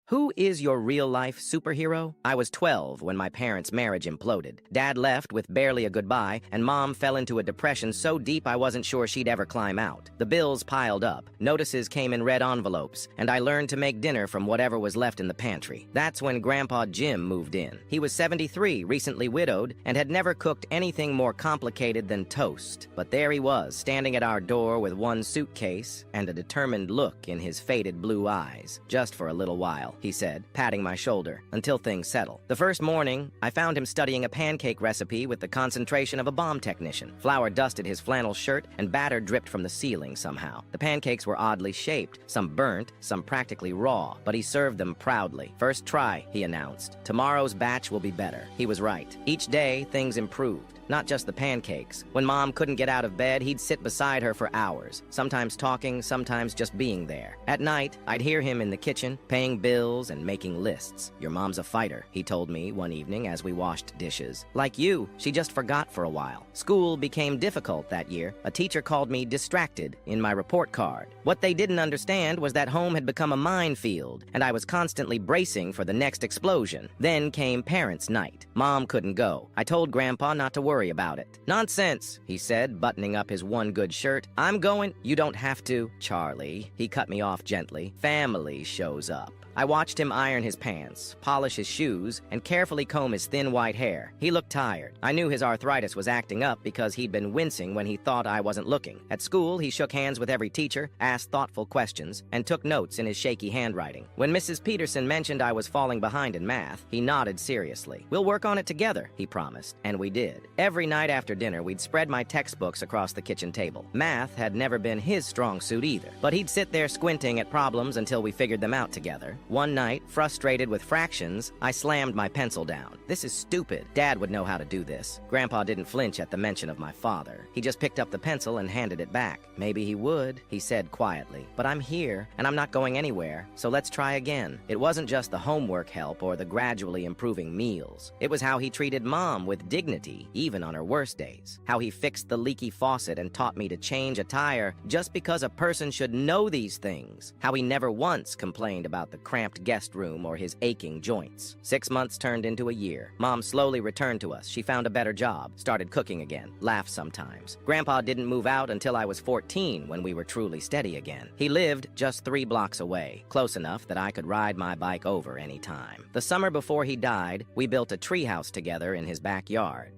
Who is your real-life superhero? I was 12 when my parents' marriage imploded. Dad left with barely a goodbye, and Mom fell into a depression so deep I wasn't sure she'd ever climb out. The bills piled up, notices came in red envelopes, and I learned to make dinner from whatever was left in the pantry. That's when Grandpa Jim moved in. He was 73, recently widowed, and had never cooked anything more complicated than toast. But there he was, standing at our door with one suitcase and a determined look in his faded blue eyes. Just for a little while, he said, patting my shoulder, until things settle. The first morning, I found him studying a pancake recipe with the concentration of a bomb technician. Flour dusted his flannel shirt, and batter dripped from the ceiling somehow. The pancakes were oddly shaped, some burnt, some practically raw, but he served them proudly. "First try," he announced. "Tomorrow's batch will be better." He was right. Each day, things improved. Not just the pancakes. When Mom couldn't get out of bed, he'd sit beside her for hours, sometimes talking, sometimes just being there. At night, I'd hear him in the kitchen, paying bills and making lists. "Your mom's a fighter," he told me one evening as we washed dishes. "Like you, she just forgot for a while." School became difficult that year. A teacher called me distracted in my report card. What they didn't understand was that home had become a minefield, and I was constantly bracing for the next explosion. Then came parents' night. Mom couldn't go. I told Grandpa not to worry about it. "Nonsense," he said, buttoning up his one good shirt. "I'm going." "You don't have to." "Charlie," he cut me off gently. "Family shows up." I watched him iron his pants, polish his shoes, and carefully comb his thin white hair. He looked tired. I knew his arthritis was acting up because he'd been wincing when he thought I wasn't looking. At school, he shook hands with every teacher, asked thoughtful questions, and took notes in his shaky handwriting. When Mrs. Peterson mentioned I was falling behind in math, he nodded seriously. "We'll work on it together," he promised, and we did. Every night after dinner, we'd spread my textbooks across the kitchen table. Math had never been his strong suit either, but he'd sit there squinting at problems until we figured them out together. One night, frustrated with fractions, I slammed my pencil down. "This is stupid. Dad would know how to do this." Grandpa didn't flinch at the mention of my father. He just picked up the pencil and handed it back. "Maybe he would," he said quietly. "But I'm here, and I'm not going anywhere, so let's try again." It wasn't just the homework help or the gradually improving meals. It was how he treated Mom with dignity, even on her worst days. How he fixed the leaky faucet and taught me to change a tire just because a person should know these things. How he never once complained about the cramped guest room or his aching joints. 6 months turned into a year. Mom slowly returned to us. She found a better job, started cooking again, laughed sometimes. Grandpa didn't move out until I was 14 when we were truly steady again. He lived just 3 blocks away, close enough that I could ride my bike over any time. The summer before he died, we built a treehouse together in his backyard.